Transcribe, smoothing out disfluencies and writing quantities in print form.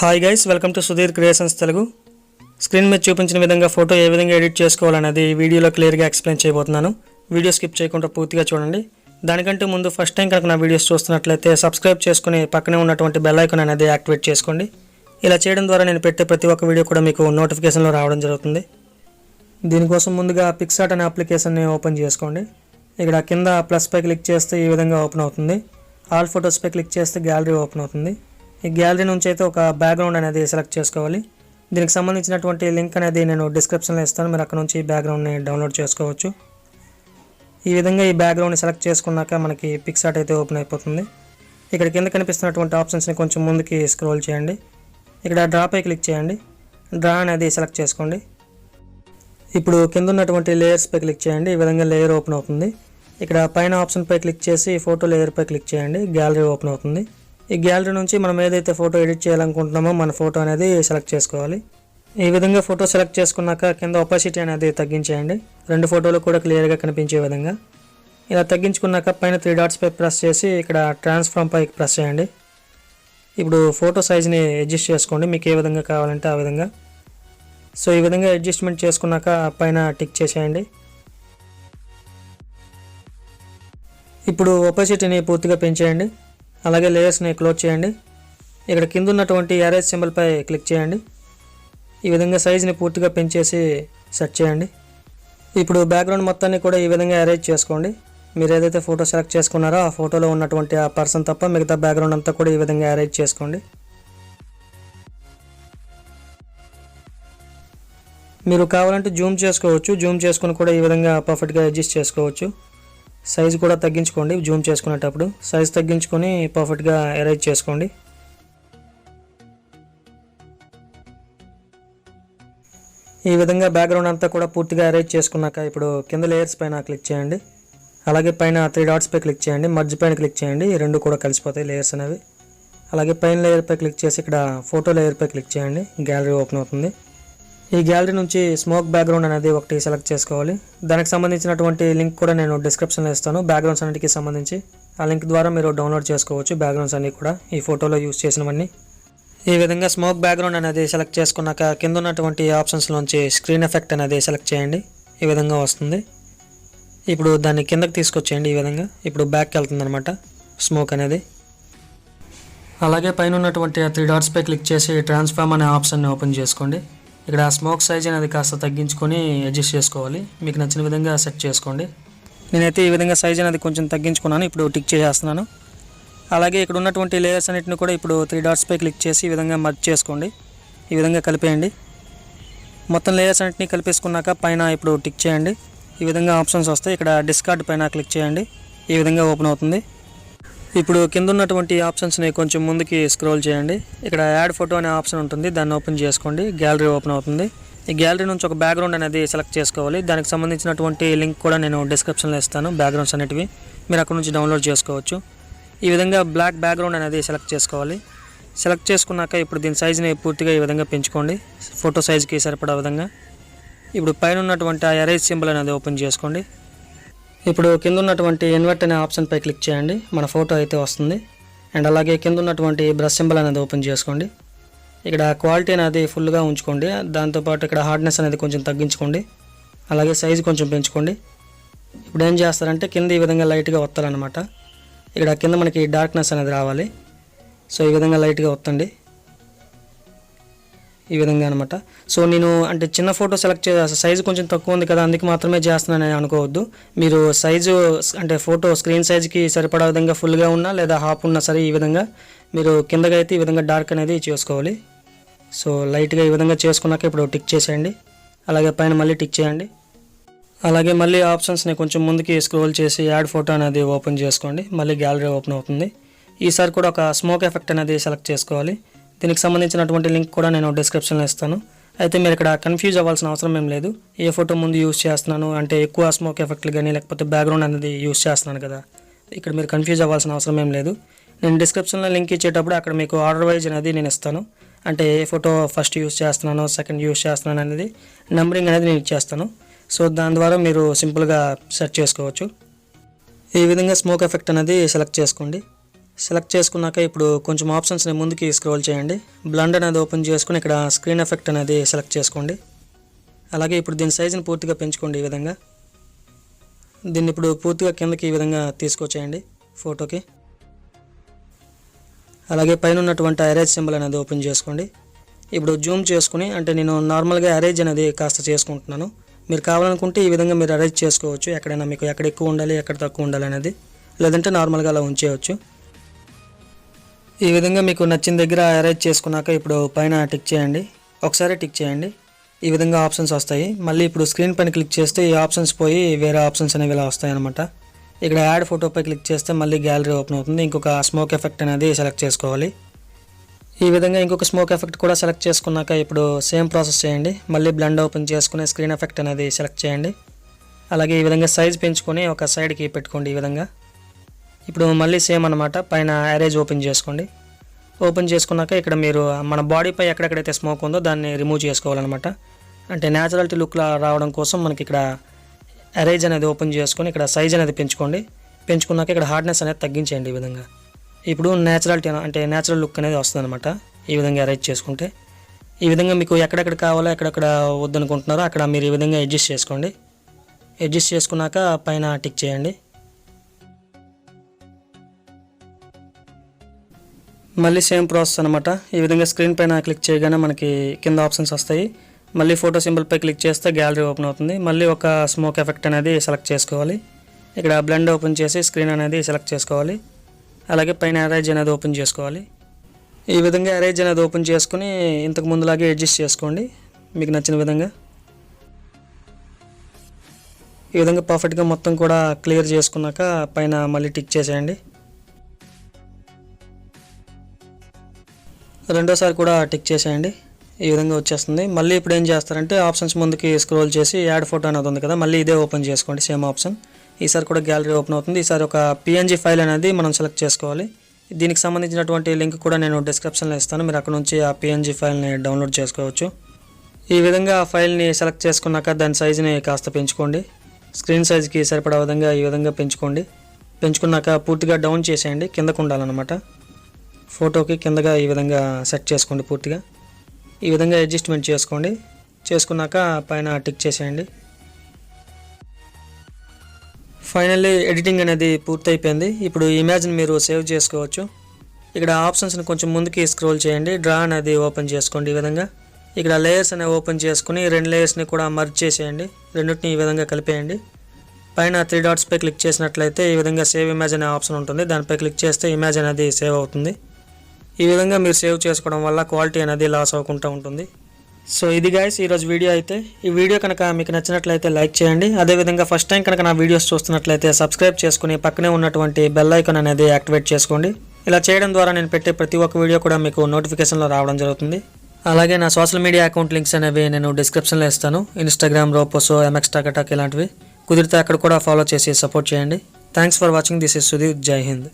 Hi guys, welcome to Sudheer creations Telugu. Screen మీద చూపించిన విధంగా ఫోటో ఏ విధంగా ఎడిట్ చేసుకోవాలనేది ఈ వీడియోలో క్లియర్గా ఎక్స్ప్లెయిన్ చేయబోతున్నాను. వీడియో స్కిప్ చేయకుండా పూర్తిగా చూడండి. దానికంటే ముందు ఫస్ట్ టైం కనుక నా వీడియోస్ చూస్తున్నట్లయితే సబ్స్క్రైబ్ చేసుకుని పక్కనే ఉన్నటువంటి బెల్ ఐకాన్ అనేది యాక్టివేట్ చేసుకోండి. ఇలా చేయడం ద్వారా నేను పెట్టే ప్రతి ఒక్క వీడియో కూడా మీకు నోటిఫికేషన్లో రావడం జరుగుతుంది. దీనికోసం ముందుగా PicsArt అనే అప్లికేషన్ని ఓపెన్ చేసుకోండి. ఇక్కడ కింద ప్లస్ పై క్లిక్ చేస్తే ఈ విధంగా ఓపెన్ అవుతుంది. ఆల్ ఫొటోస్పై క్లిక్ చేస్తే గ్యాలరీ ఓపెన్ అవుతుంది. ఈ గ్యాలరీ నుంచి అయితే ఒక బ్యాక్గ్రౌండ్ అనేది సెలెక్ట్ చేసుకోవాలి. దీనికి సంబంధించినటువంటి లింక్ అనేది నేను డిస్క్రిప్షన్లో ఇస్తాను. మీరు అక్కడ నుంచి బ్యాక్గ్రౌండ్ని డౌన్లోడ్ చేసుకోవచ్చు. ఈ విధంగా ఈ బ్యాక్గ్రౌండ్ని సెలెక్ట్ చేసుకున్నాక మనకి PicsArt అయితే ఓపెన్ అయిపోతుంది. ఇక్కడ కింద కనిపిస్తున్నటువంటి ఆప్షన్స్ని కొంచెం ముందుకి స్క్రోల్ చేయండి. ఇక్కడ డ్రాపై క్లిక్ చేయండి. డ్రా అనేది సెలెక్ట్ చేసుకోండి. ఇప్పుడు కింద ఉన్నటువంటి లేయర్స్పై క్లిక్ చేయండి. ఈ విధంగా లేయర్ ఓపెన్ అవుతుంది. ఇక్కడ పైన ఆప్షన్పై క్లిక్ చేసి ఫోటో లేయర్పై క్లిక్ చేయండి. గ్యాలరీ ఓపెన్ అవుతుంది. ఈ గ్యాలరీ నుంచి మనం ఏదైతే ఫోటో ఎడిట్ చేయాలనుకుంటున్నామో మన ఫోటో అనేది సెలెక్ట్ చేసుకోవాలి. ఈ విధంగా ఫోటో సెలెక్ట్ చేసుకున్నాక కింద ఒపాసిటీ అనేది తగ్గించేయండి. రెండు ఫోటోలు కూడా క్లియర్గా కనిపించే విధంగా. ఇలా తగ్గించుకున్నాక పైన 3 డాట్స్పై ప్రెస్ చేసి ఇక్కడ ట్రాన్స్ఫార్మ్ పైకి ప్రెస్ చేయండి. ఇప్పుడు ఫోటో సైజ్ని అడ్జస్ట్ చేసుకోండి, మీకు ఏ విధంగా కావాలంటే ఆ విధంగా. సో ఈ విధంగా అడ్జస్ట్మెంట్ చేసుకున్నాక పైన టిక్ చేసేయండి. ఇప్పుడు ఒపాసిటీని పూర్తిగా పెంచేయండి. అలాగే లేయర్స్ని క్లోజ్ చేయండి. ఇక్కడ కింద ఉన్నటువంటి ఎరేజ్ సింబల్పై క్లిక్ చేయండి. ఈ విధంగా సైజ్ని పూర్తిగా పెంచేసి సెట్ చేయండి. ఇప్పుడు బ్యాక్గ్రౌండ్ మొత్తాన్ని కూడా ఈ విధంగా అరేంజ్ చేసుకోండి. మీరు ఏదైతే ఫోటో సెలెక్ట్ చేసుకున్నారో ఆ ఫోటోలో ఉన్నటువంటి ఆ పర్సన్ తప్ప మిగతా బ్యాక్గ్రౌండ్ అంతా కూడా ఈ విధంగా అరేంజ్ చేసుకోండి. మీరు కావాలంటే జూమ్ చేసుకోవచ్చు. జూమ్ చేసుకుని కూడా ఈ విధంగా పర్ఫెక్ట్గా అడ్జస్ట్ చేసుకోవచ్చు. సైజు కూడా తగ్గించుకోండి. జూమ్ చేసుకునేటప్పుడు సైజ్ తగ్గించుకొని పర్ఫెక్ట్గా అరేంజ్ చేసుకోండి. ఈ విధంగా బ్యాక్గ్రౌండ్ అంతా కూడా పూర్తిగా అరేంజ్ చేసుకున్నాక ఇప్పుడు కింద లేయర్స్ పైన క్లిక్ చేయండి. అలాగే పైన 3 డాట్స్పై క్లిక్ చేయండి. మర్జ్ పైన క్లిక్ చేయండి. ఈ రెండు కూడా కలిసిపోతాయి లేయర్స్ అనేవి. అలాగే పైన లేయర్పై క్లిక్ చేసి ఇక్కడ ఫోటో లేయర్పై క్లిక్ చేయండి. గ్యాలరీ ఓపెన్ అవుతుంది. ఈ గ్యాలరీ నుంచి స్మోక్ బ్యాక్గ్రౌండ్ అనేది ఒకటి సెలెక్ట్ చేసుకోవాలి. దానికి సంబంధించినటువంటి లింక్ కూడా నేను డిస్క్రిప్షన్లో ఇస్తాను. బ్యాక్గ్రౌండ్స్ అన్నిటికీ సంబంధించి ఆ లింక్ ద్వారా మీరు డౌన్లోడ్ చేసుకోవచ్చు. బ్యాక్గ్రౌండ్స్ అన్నీ కూడా ఈ ఫోటోలో యూజ్ చేసినవన్నీ. ఈ విధంగా స్మోక్ బ్యాక్గ్రౌండ్ అనేది సెలెక్ట్ చేసుకున్నాక కింద ఉన్నటువంటి ఆప్షన్స్లోంచి స్క్రీన్ ఎఫెక్ట్ అనేది సెలెక్ట్ చేయండి. ఈ విధంగా వస్తుంది. ఇప్పుడు దాన్ని కిందకి తీసుకొచ్చేయండి. ఈ విధంగా ఇప్పుడు బ్యాక్కి వెళ్తుంది అనమాట స్మోక్ అనేది. అలాగే పైన ఉన్నటువంటి 3 డాట్స్పై క్లిక్ చేసి ట్రాన్స్ఫార్మ్ అనే ఆప్షన్ని ఓపెన్ చేసుకోండి. ఇక్కడ స్మోక్ సైజ్ అనేది కాస్త తగ్గించుకొని అడ్జస్ట్ చేసుకోవాలి. మీకు నచ్చిన విధంగా సెట్ చేసుకోండి. నేనైతే ఈ విధంగా సైజ్ అనేది కొంచెం తగ్గించుకున్నాను. ఇప్పుడు టిక్ చేసేస్తున్నాను. అలాగే ఇక్కడ ఉన్నటువంటి లేయర్స్ అన్నిటిని కూడా ఇప్పుడు 3 డాట్స్పై క్లిక్ చేసి ఈ విధంగా మర్జ్ చేసుకోండి. ఈ విధంగా కలిపేయండి. మొత్తం లేయర్స్ అన్నిటిని కలిపేసుకున్నాక పైన ఇప్పుడు టిక్ చేయండి. ఈ విధంగా ఆప్షన్స్ వస్తాయి. ఇక్కడ డిస్కార్డ్ పైన క్లిక్ చేయండి. ఈ విధంగా ఓపెన్ అవుతుంది. ఇప్పుడు కింద ఉన్నటువంటి ఆప్షన్స్ని కొంచెం ముందుకి స్క్రోల్ చేయండి. ఇక్కడ యాడ్ ఫోటో అనే ఆప్షన్ ఉంటుంది. దాన్ని ఓపెన్ చేసుకోండి. గ్యాలరీ ఓపెన్ అవుతుంది. ఈ గ్యాలరీ నుంచి ఒక బ్యాక్గ్రౌండ్ అనేది సెలెక్ట్ చేసుకోవాలి. దానికి సంబంధించినటువంటి లింక్ కూడా నేను డిస్క్రిప్షన్లో ఇస్తాను. బ్యాక్గ్రౌండ్స్ అనేటివి మీరు అక్కడ నుంచి డౌన్లోడ్ చేసుకోవచ్చు. ఈ విధంగా బ్లాక్ బ్యాక్గ్రౌండ్ అనేది సెలెక్ట్ చేసుకోవాలి. సెలెక్ట్ చేసుకున్నాక ఇప్పుడు దీని సైజుని పూర్తిగా ఈ విధంగా పెంచుకోండి. ఫోటో సైజుకి సరిపడా విధంగా. ఇప్పుడు పైన ఉన్నటువంటి ఆ ఎరేజ్ సింబల్ అనేది ఓపెన్ చేసుకోండి. ఇప్పుడు కింద ఉన్నటువంటి ఇన్వర్ట్ అనే ఆప్షన్పై క్లిక్ చేయండి. మన ఫోటో అయితే వస్తుంది. అండ్ అలాగే కింద ఉన్నటువంటి బ్రష్ సింబల్ అనేది ఓపెన్ చేసుకోండి. ఇక్కడ క్వాలిటీ అనేది ఫుల్గా ఉంచుకోండి. దాంతోపాటు ఇక్కడ హార్డ్నెస్ అనేది కొంచెం తగ్గించుకోండి. అలాగే సైజు కొంచెం పెంచుకోండి. ఇప్పుడు ఏం చేస్తారంటే కింద ఈ విధంగా లైట్గా ఒత్తాలన్నమాట. ఇక్కడ కింద మనకి డార్క్నెస్ అనేది రావాలి. సో ఈ విధంగా లైట్గా ఒత్తండి. ఈ విధంగా అనమాట. సో నేను అంటే చిన్న ఫోటో సెలెక్ట్ సైజు కొంచెం తక్కువ ఉంది కదా అందుకు మాత్రమే చేస్తున్నానని అనుకోవద్దు. మీరు సైజు అంటే ఫోటో స్క్రీన్ సైజుకి సరిపడా విధంగా ఫుల్గా ఉన్నా లేదా హాఫ్ ఉన్నా సరే ఈ విధంగా మీరు కిందగా అయితే ఈ విధంగా డార్క్ అనేది చేసుకోవాలి. సో లైట్గా ఈ విధంగా చేసుకున్నాక ఇప్పుడు టిక్ చేసేయండి. అలాగే పైన మళ్ళీ టిక్ చేయండి. అలాగే మళ్ళీ ఆప్షన్స్ని కొంచెం ముందుకి స్క్రోల్ చేసి యాడ్ ఫోటో అనేది ఓపెన్ చేసుకోండి. మళ్ళీ గ్యాలరీ ఓపెన్ అవుతుంది. ఈసారి కూడా ఒక స్మోక్ ఎఫెక్ట్ అనేది సెలెక్ట్ చేసుకోవాలి. దీనికి సంబంధించినటువంటి లింక్ కూడా నేను డిస్క్రిప్షన్లో ఇస్తాను. అయితే మీరు ఇక్కడ కన్ఫ్యూజ్ అవ్వాల్సిన అవసరం ఏం లేదు. ఏ ఫోటో ముందు యూజ్ చేస్తున్నాను అంటే ఎక్కువ స్మోక్ ఎఫెక్ట్లు కానీ లేకపోతే బ్యాక్గ్రౌండ్ అనేది యూజ్ చేస్తున్నాను కదా, ఇక్కడ మీరు కన్ఫ్యూజ్ అవ్వాల్సిన అవసరం ఏం లేదు. నేను డిస్క్రిప్షన్లో లింక్ ఇచ్చేటప్పుడు అక్కడ మీకు ఆర్డర్ వైజ్ అనేది నేను ఇస్తాను. అంటే ఏ ఫోటో ఫస్ట్ యూజ్ చేస్తున్నాను సెకండ్ యూజ్ చేస్తున్నాను అనేది నెంబరింగ్ అనేది నేను ఇచ్చేస్తాను. సో దాని ద్వారా మీరు సింపుల్గా సెర్చ్ చేసుకోవచ్చు. ఈ విధంగా స్మోక్ ఎఫెక్ట్ అనేది సెలెక్ట్ చేసుకోండి. సెలెక్ట్ చేసుకున్నాక ఇప్పుడు కొంచెం ఆప్షన్స్ని ముందుకి స్క్రోల్ చేయండి. బ్లెండ్ అనేది ఓపెన్ చేసుకుని ఇక్కడ స్క్రీన్ ఎఫెక్ట్ అనేది సెలెక్ట్ చేసుకోండి. అలాగే ఇప్పుడు దీని సైజుని పూర్తిగా పెంచుకోండి. ఈ విధంగా దీన్ని ఇప్పుడు పూర్తిగా కిందకి ఈ విధంగా తీసుకొచ్చేయండి ఫోటోకి. అలాగే పైన ఉన్నటువంటి అరేంజ్ సింబల్ అనేది ఓపెన్ చేసుకోండి. ఇప్పుడు జూమ్ చేసుకుని, అంటే నేను నార్మల్గా అరేంజ్ అనేది కాస్త చేసుకుంటున్నాను. మీరు కావాలనుకుంటే ఈ విధంగా మీరు అరేంజ్ చేసుకోవచ్చు. ఎక్కడైనా మీకు ఎక్కడ ఎక్కువ ఉండాలి, ఎక్కడ తక్కువ ఉండాలి అనేది, లేదంటే నార్మల్గా అలా ఉంచేయవచ్చు. ఈ విధంగా మీకు నచ్చిన దగ్గర అరేంజ్ చేసుకున్నాక ఇప్పుడు పైన టిక్ చేయండి. ఒకసారి టిక్ చేయండి. ఈ విధంగా ఆప్షన్స్ వస్తాయి. మళ్ళీ ఇప్పుడు స్క్రీన్ పైన క్లిక్ చేస్తే ఈ ఆప్షన్స్ పోయి వేరే ఆప్షన్స్ అనేవి ఇలా వస్తాయి అనమాట. ఇక్కడ యాడ్ ఫోటోపై క్లిక్ చేస్తే మళ్ళీ గ్యాలరీ ఓపెన్ అవుతుంది. ఇంకొక స్మోక్ ఎఫెక్ట్ అనేది సెలెక్ట్ చేసుకోవాలి. ఈ విధంగా ఇంకొక స్మోక్ ఎఫెక్ట్ కూడా సెలెక్ట్ చేసుకున్నాక ఇప్పుడు సేమ్ ప్రాసెస్ చేయండి. మళ్ళీ బ్లెండ్ ఓపెన్ చేసుకుని స్క్రీన్ ఎఫెక్ట్ అనేది సెలెక్ట్ చేయండి. అలాగే ఈ విధంగా సైజ్ పెంచుకొని ఒక సైడ్కి పెట్టుకోండి. ఈ విధంగా ఇప్పుడు మళ్ళీ సేమ్ అనమాట. పైన అరేంజ్ ఓపెన్ చేసుకోండి. ఓపెన్ చేసుకున్నాక ఇక్కడ మీరు మన బాడీపై ఎక్కడెక్కడైతే స్మోక్ ఉందో దాన్ని రిమూవ్ చేసుకోవాలన్నమాట. అంటే న్యాచురాలిటీ లుక్లా రావడం కోసం మనకి ఇక్కడ అరేంజ్ అనేది ఓపెన్ చేసుకొని ఇక్కడ సైజ్ అనేది పెంచుకోండి. పెంచుకున్నాక ఇక్కడ హార్డ్నెస్ అనేది తగ్గించేయండి. ఈ విధంగా ఇప్పుడు న్యాచురాలిటీ అంటే న్యాచురల్ లుక్ అనేది వస్తుంది అనమాట. ఈ విధంగా అరేంజ్ చేసుకుంటే ఈ విధంగా మీకు ఎక్కడెక్కడ కావాలో ఎక్కడెక్కడ వద్దనుకుంటున్నారో అక్కడ మీరు ఈ విధంగా అడ్జస్ట్ చేసుకోండి. అడ్జస్ట్ చేసుకున్నాక పైన టిక్ చేయండి. మళ్ళీ సేమ్ ప్రాసెస్ అనమాట. ఈ విధంగా స్క్రీన్ పైన క్లిక్ చేయగానే మనకి కింద ఆప్షన్స్ వస్తాయి. మళ్ళీ ఫోటో సింబల్పై క్లిక్ చేస్తే గ్యాలరీ ఓపెన్ అవుతుంది. మళ్ళీ ఒక స్మోక్ ఎఫెక్ట్ అనేది సెలెక్ట్ చేసుకోవాలి. ఇక్కడ బ్లెండ్ ఓపెన్ చేసి స్క్రీన్ అనేది సెలెక్ట్ చేసుకోవాలి. అలాగే పైన అరేంజ్ అనేది ఓపెన్ చేసుకోవాలి. ఈ విధంగా అరేంజ్ అనేది ఓపెన్ చేసుకుని ఇంతకు ముందులాగే అడ్జస్ట్ చేసుకోండి మీకు నచ్చిన విధంగా. ఈ విధంగా పర్ఫెక్ట్గా మొత్తం కూడా క్లియర్ చేసుకున్నాక పైన మళ్ళీ టిక్ చేసేయండి. రెండోసారి కూడా టిక్ చేసేయండి. ఈ విధంగా వచ్చేస్తుంది. మళ్ళీ ఇప్పుడు ఏం చేస్తారంటే ఆప్షన్స్ ముందుకి స్క్రోల్ చేసి యాడ్ ఫోటో అనేది ఉంది కదా, మళ్ళీ ఇదే ఓపెన్ చేసుకోండి. Same option. ఈసారి కూడా గ్యాలరీ ఓపెన్ అవుతుంది. ఈసారి ఒక PNG ఫైల్ అనేది మనం సెలెక్ట్ చేసుకోవాలి. దీనికి సంబంధించినటువంటి లింక్ కూడా నేను డిస్క్రిప్షన్లో ఇస్తాను. మీరు అక్కడ నుంచి ఆ PNG ఫైల్ని డౌన్లోడ్ చేసుకోవచ్చు. ఈ విధంగా ఆ ఫైల్ని సెలెక్ట్ చేసుకున్నాక దాని సైజుని కాస్త పెంచుకోండి. స్క్రీన్ సైజ్కి సరిపడా విధంగా ఈ విధంగా పెంచుకోండి. పెంచుకున్నాక పూర్తిగా డౌన్ చేసేయండి. కిందకు ఉండాలన్నమాట. ఫోటోకి కిందగా ఈ విధంగా సెట్ చేసుకోండి. పూర్తిగా ఈ విధంగా అడ్జస్ట్మెంట్ చేసుకోండి. చేసుకున్నాక పైన టిక్ చేసేయండి. ఫైనల్లీ ఎడిటింగ్ అనేది పూర్తయిపోయింది. ఇప్పుడు ఇమేజ్ని మీరు సేవ్ చేసుకోవచ్చు. ఇక్కడ ఆప్షన్స్ని కొంచెం ముందుకి స్క్రోల్ చేయండి. డ్రా అనేది ఓపెన్ చేసుకోండి. ఈ విధంగా ఇక్కడ లేయర్స్ అనేవి ఓపెన్ చేసుకుని 2 లేయర్స్ని కూడా మర్జ్ చేసేయండి. రెండింటిని ఈ విధంగా కలిపేయండి. పైన 3 డాట్స్పై క్లిక్ చేసినట్లయితే ఈ విధంగా సేవ్ ఇమేజ్ అనే ఆప్షన్ ఉంటుంది. దానిపై క్లిక్ చేస్తే ఇమేజ్ అనేది సేవ్ అవుతుంది. ఈ విధంగా మీరు సేవ్ చేసుకోవడం వల్ల క్వాలిటీ అనేది లాస్ అవ్వకుండా ఉంటుంది. సో ఇది గైస్ ఈరోజు వీడియో అయితే. ఈ వీడియో కనుక మీకు నచ్చినట్లయితే లైక్ చేయండి. అదేవిధంగా ఫస్ట్ టైం కనుక నా వీడియోస్ చూస్తున్నట్లయితే సబ్స్క్రైబ్ చేసుకుని పక్కనే ఉన్నటువంటి బెల్ ఐకాన్ అనేది యాక్టివేట్ చేసుకోండి. ఇలా చేయడం ద్వారా నేను పెట్టే ప్రతి ఒక్క వీడియో కూడా మీకు నోటిఫికేషన్లో రావడం జరుగుతుంది. అలాగే నా సోషల్ మీడియా అకౌంట్ లింక్స్ అనేవి నేను డిస్క్రిప్షన్లో ఇస్తాను. ఇన్స్టాగ్రామ్, రోపోసో, MX టాకటాక్ ఇలాంటివి కుదిరితే అక్కడ కూడా ఫాలో చేసి సపోర్ట్ చేయండి. Thanks for watching. This is Sudheer. జై హింద్.